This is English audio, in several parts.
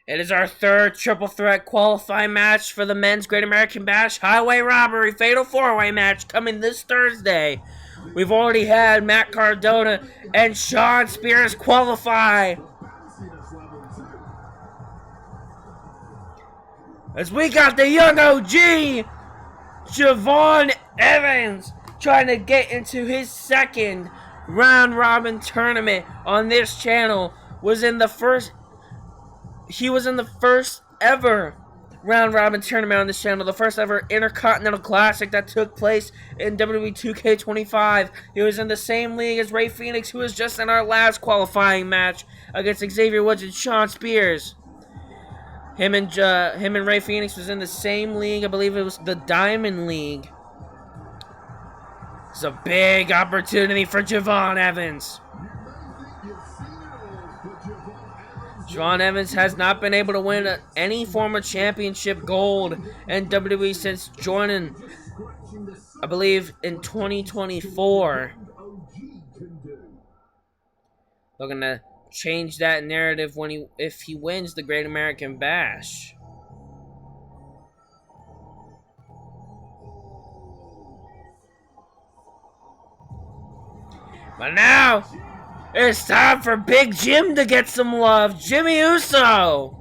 It is our third triple threat qualifying match for the men's Great American Bash Highway Robbery Fatal 4-Way match coming this Thursday. We've already had Matt Cardona and Shawn Spears qualify. As we got the young OG, Javon Evans, trying to get into his second round robin tournament on this channel. He was in the first ever round robin tournament on this channel, the first ever Intercontinental Classic that took place in WWE 2K25. He was in the same league as Rey Fenix, who was just in our last qualifying match against Xavier Woods and Shawn Spears. Him and Rey Fenix was in the same league. I believe it was the Diamond League. It's a big opportunity for Javon Evans. Javon Evans has not been able to win any form of championship gold in WWE since joining, I believe, in 2024. Looking to change that narrative if he wins the Great American Bash. But now, it's time for Big Jim to get some love. Jimmy Uso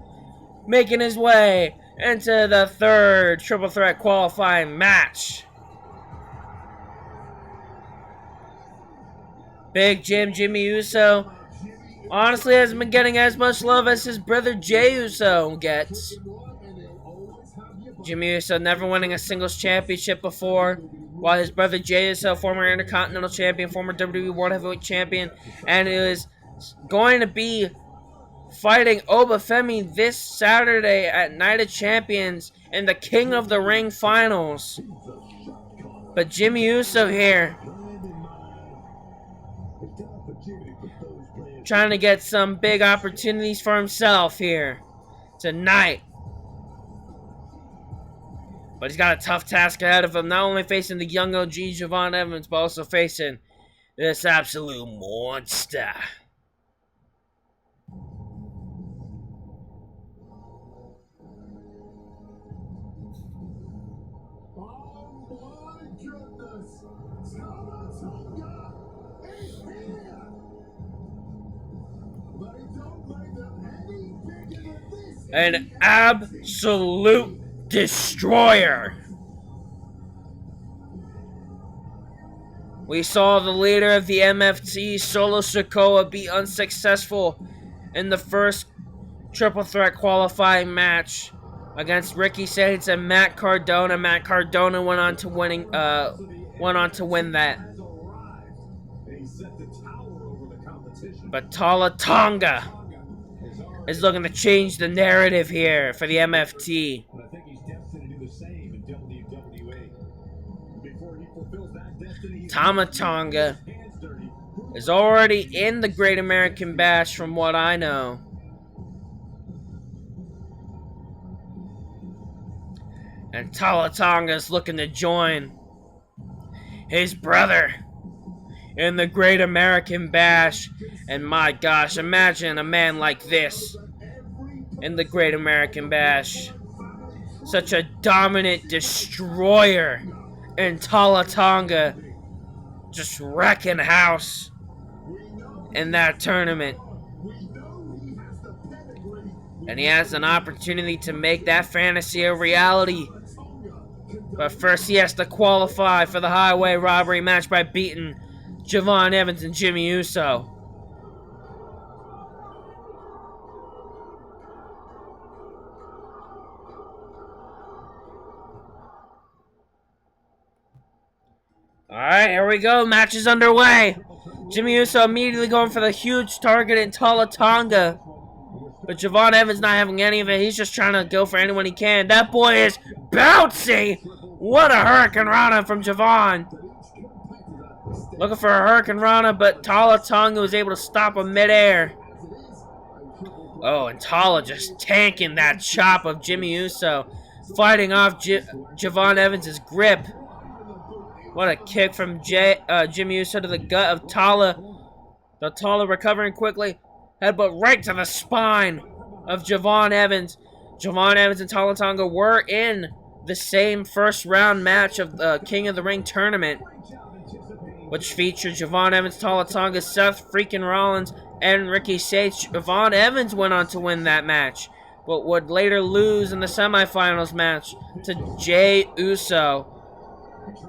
making his way into the third triple threat qualifying match. Big Jim, Jimmy Uso, honestly hasn't been getting as much love as his brother Jey Uso gets. Jimmy Uso never winning a singles championship before, while his brother Jey Uso, former Intercontinental Champion, former WWE World Heavyweight Champion, and is going to be fighting Obafemi this Saturday at Night of Champions in the King of the Ring finals. But Jimmy Uso here, trying to get some big opportunities for himself here tonight. But he's got a tough task ahead of him, not only facing the young OG Javon Evans, but also facing this absolute monster. An absolute destroyer. We saw the leader of the MFT, Solo Sikoa, be unsuccessful in the first triple threat qualifying match against Ricky Saints and Matt Cardona. Matt Cardona went on to win that. But Talla Tonga is looking to change the narrative here for the MFT. Tama Tonga is already in the Great American Bash from what I know. And Talla Tonga is looking to join his brother in the Great American Bash. And my gosh, imagine a man like this in the Great American Bash. Such a dominant destroyer in Talla Tonga, just wrecking house in that tournament. And he has an opportunity to make that fantasy a reality. But first he has to qualify for the highway robbery match by beating Javon Evans and Jimmy Uso. Alright, here we go. Match is underway. Jimmy Uso immediately going for the huge target in Talla Tonga. But Javon Evans not having any of it. He's just trying to go for anyone he can. That boy is bouncy. What a Hurricane Rana from Javon. Looking for a Hurricane Rana, but Talla Tonga was able to stop him midair. Oh, and Talla just tanking that chop of Jimmy Uso. Fighting off Javon Evans' grip. What a kick from Jimmy Uso to the gut of Talla. The Talla recovering quickly. Headbutt right to the spine of Javon Evans. Javon Evans and Talla Tonga were in the same first round match of the King of the Ring tournament, which featured Javon Evans, Talla Tonga, Seth freaking Rollins, and Ricky Sage. Javon Evans went on to win that match, but would later lose in the semifinals match to Jey Uso,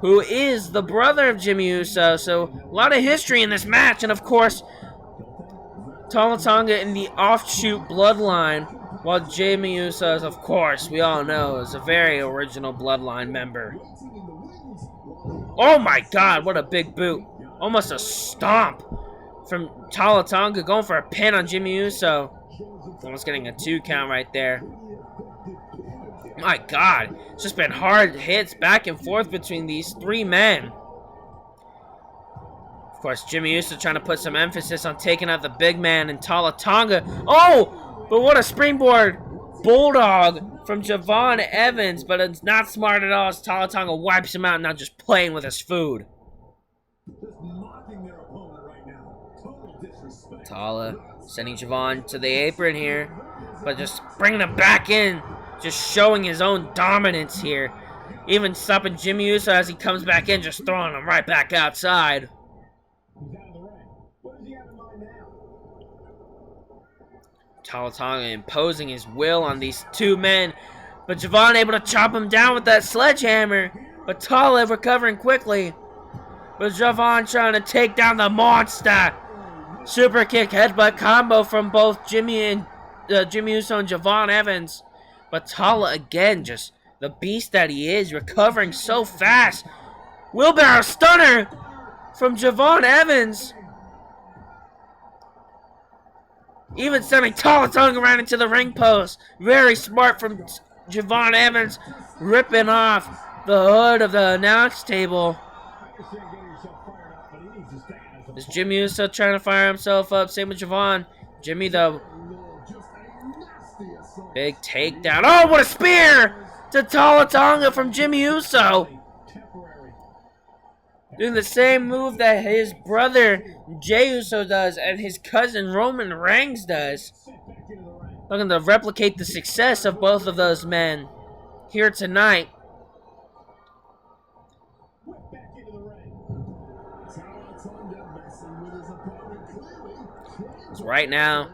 who is the brother of Jimmy Uso. So a lot of history in this match, and of course, Talla Tonga in the offshoot bloodline, while Jimmy Uso, of course, we all know, is a very original bloodline member. Oh my god, what a big boot. Almost a stomp from Talla Tonga, going for a pin on Jimmy Uso. Almost getting a 2 count right there. My god, it's just been hard hits back and forth between these three men. Of course, Jimmy Uso trying to put some emphasis on taking out the big man and Talla Tonga. Oh! But what a springboard bulldog from Javon Evans, but it's not smart at all as Talla Tonga wipes him out, now just playing with his food. Talla sending Javon to the apron here, but just bringing him back in, just showing his own dominance here. Even stopping Jimmy Uso as he comes back in, just throwing him right back outside. Talla Tonga imposing his will on these two men, but Javon able to chop him down with that sledgehammer, but Talla recovering quickly. But Javon trying to take down the monster. Super kick headbutt combo from both Jimmy Uso and Javon Evans. But Talla again, just the beast that he is, recovering so fast. Wheelbarrow stunner from Javon Evans. Even sending Talla Tonga around into the ring post. Very smart from Javon Evans, ripping off the hood of the announce table. Is Jimmy Uso trying to fire himself up? Same with Javon. Jimmy, though. Big takedown. Oh, what a spear to Talla Tonga from Jimmy Uso. Doing the same move that his brother Jey Uso does and his cousin Roman Reigns does. Looking to replicate the success of both of those men here tonight. So right now,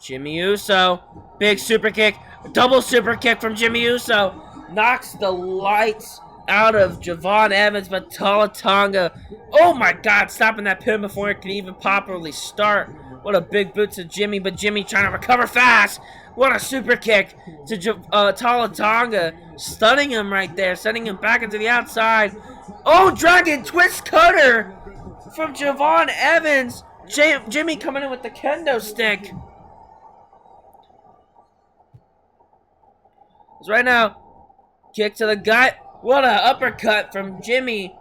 Jimmy Uso, big super kick, double super kick from Jimmy Uso, knocks the lights out of Javon Evans, but Talla Tonga, oh my god, stopping that pin before it could even properly start. What a big boot to Jimmy, but Jimmy trying to recover fast. What a super kick to Talla Tonga, stunning him right there, sending him back into the outside. Oh, dragon twist cutter from Javon Evans. Jimmy coming in with the kendo stick. So right now, kick to the gut. What a uppercut from Jimmy.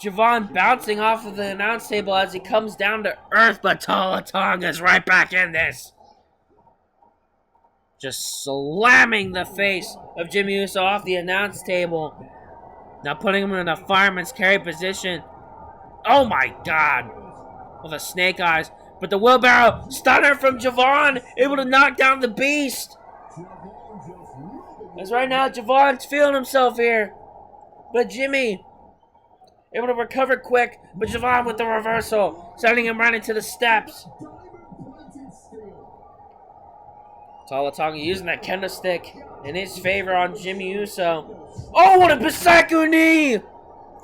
Javon bouncing off of the announce table as he comes down to earth, but Talla Tonga's right back in this. Just slamming the face of Jimmy Uso off the announce table. Now putting him in a fireman's carry position. Oh my god. With the snake eyes. But the wheelbarrow stunner from Javon, able to knock down the beast. As right now, Javon's feeling himself here. But Jimmy, able to recover quick. But Javon with the reversal, sending him right into the steps. Talla Tonga using that kendo stick in his favor on Jimmy Uso. Oh, what a Bisaku knee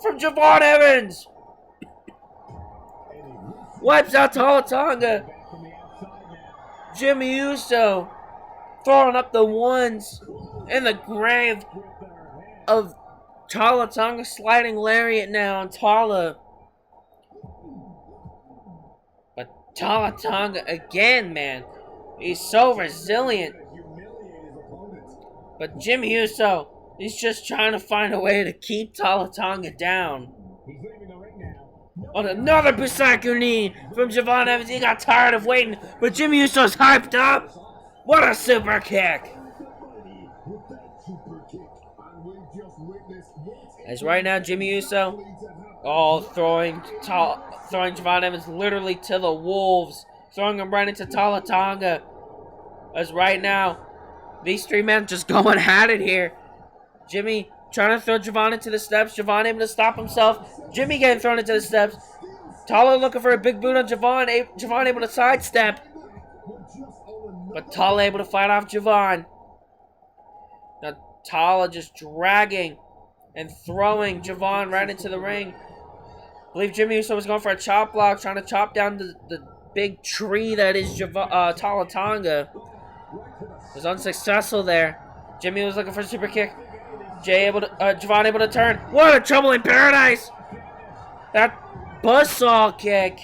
from Javon Evans. Wipes out Talla Tonga. Jimmy Uso throwing up the ones in the grave of Talla Tonga, sliding lariat now on Talla. But Talla Tonga again, man. He's so resilient. But Jimmy Uso, he's just trying to find a way to keep Talla Tonga down. On another Bisaku knee from Javon Evans. He got tired of waiting, but Jimmy Uso's hyped up. What a super kick. As right now, Jimmy Uso, throwing Javon Evans literally to the wolves. Throwing him right into Talla Tonga. As right now, these three men just going at it here. Jimmy trying to throw Javon into the steps. Javon able to stop himself. Jimmy getting thrown into the steps. Talla looking for a big boot on Javon. Javon able to sidestep. But Talla able to fight off Javon. Now Talla just dragging and throwing Javon right into the ring. I believe Jimmy Uso was going for a chop block, trying to chop down the big tree that is Talla Tonga. Was unsuccessful there. Jimmy was looking for a super kick. Javon able to turn. What a trouble in paradise! That buzzsaw kick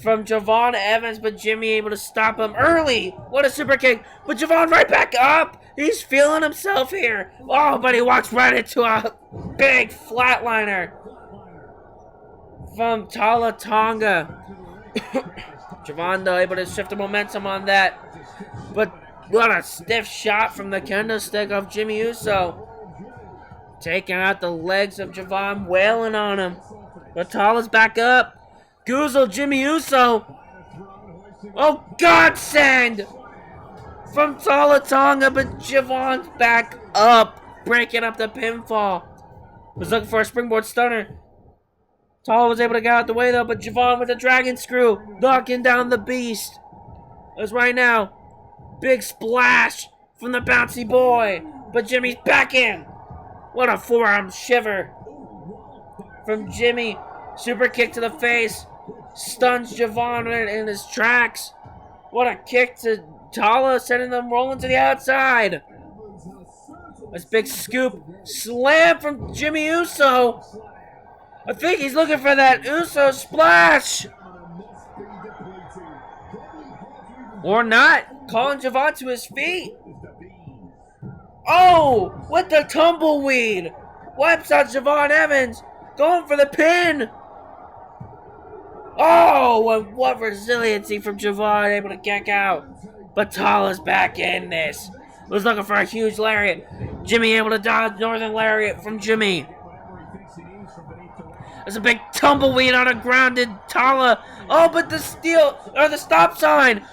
from Javon Evans, but Jimmy able to stop him early. What a super kick! But Javon right back up. He's feeling himself here. Oh, but he walks right into a big flatliner from Talla Tonga. Javon though able to shift the momentum on that. But what a stiff shot from the kendo stick of Jimmy Uso. Taking out the legs of Javon, wailing on him. But Talla's back up. Goozle Jimmy Uso. Oh, godsend from Talla Tonga, but Javon's back up, breaking up the pinfall. Was looking for a springboard stunner. Talla was able to get out the way though, but Javon with a dragon screw, knocking down the beast. As right now, big splash from the bouncy boy, but Jimmy's back in. What a forearm shiver from Jimmy. Super kick to the face, stuns Javon in his tracks. What a kick to Talla, sending them rolling to the outside. This big scoop slam from Jimmy Uso. I think he's looking for that Uso splash. Or not. Calling Javon to his feet. Oh, with the tumbleweed. Wipes out Javon Evans. Going for the pin. Oh, and what resiliency from Javon, able to kick out. But Talla's back in this. Was looking for a huge lariat. Jimmy able to dodge Northern Lariat from Jimmy. There's a big tumbleweed on a grounded Talla. Oh, but the stop sign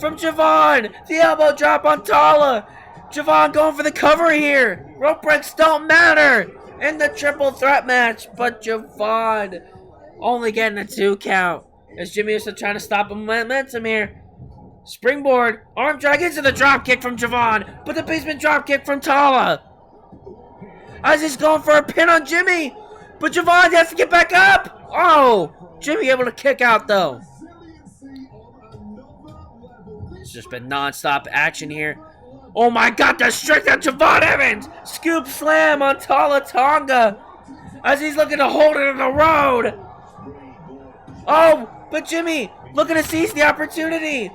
from Javon. The elbow drop on Talla. Javon going for the cover here. Rope breaks don't matter in the triple threat match, but Javon only getting a 2 count. As Jimmy Uso trying to stop momentum here. Springboard, arm drag into the drop kick from Javon, but the basement drop kick from Talla. As he's going for a pin on Jimmy, but Javon has to get back up. Oh, Jimmy able to kick out though. It's just been non-stop action here. Oh my God, the strength of Javon Evans. Scoop slam on Talla Tonga as he's looking to hold it on the road. Oh, but Jimmy looking to seize the opportunity.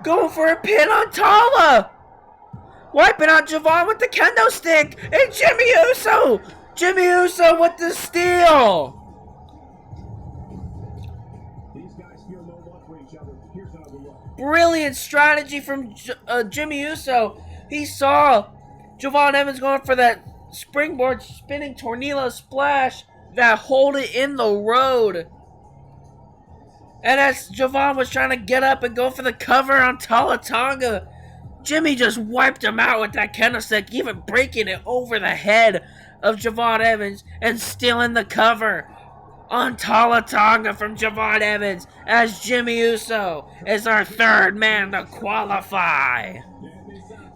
Going for a pin on Talla. Wiping out Javon with the kendo stick. And Jimmy Uso. Jimmy Uso with the steal. Brilliant strategy from Jimmy Uso. He saw Javon Evans going for that springboard spinning tornado splash that hold it in the road. And as Javon was trying to get up and go for the cover on Talla Tonga, Jimmy just wiped him out with that kendo stick, even breaking it over the head of Javon Evans and stealing the cover on Talla Tonga from Javon Evans, as Jimmy Uso is our third man to qualify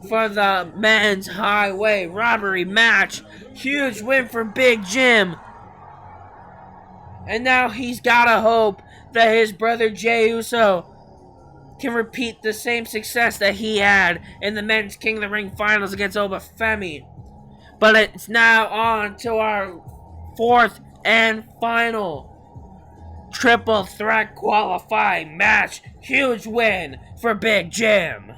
for the men's highway robbery match. Huge win for Big Jim. And now he's gotta hope that his brother Jey Uso can repeat the same success that he had in the men's King of the Ring finals against Obafemi. But it's now on to our fourth and final triple threat qualifying match. Huge win for Big Jim.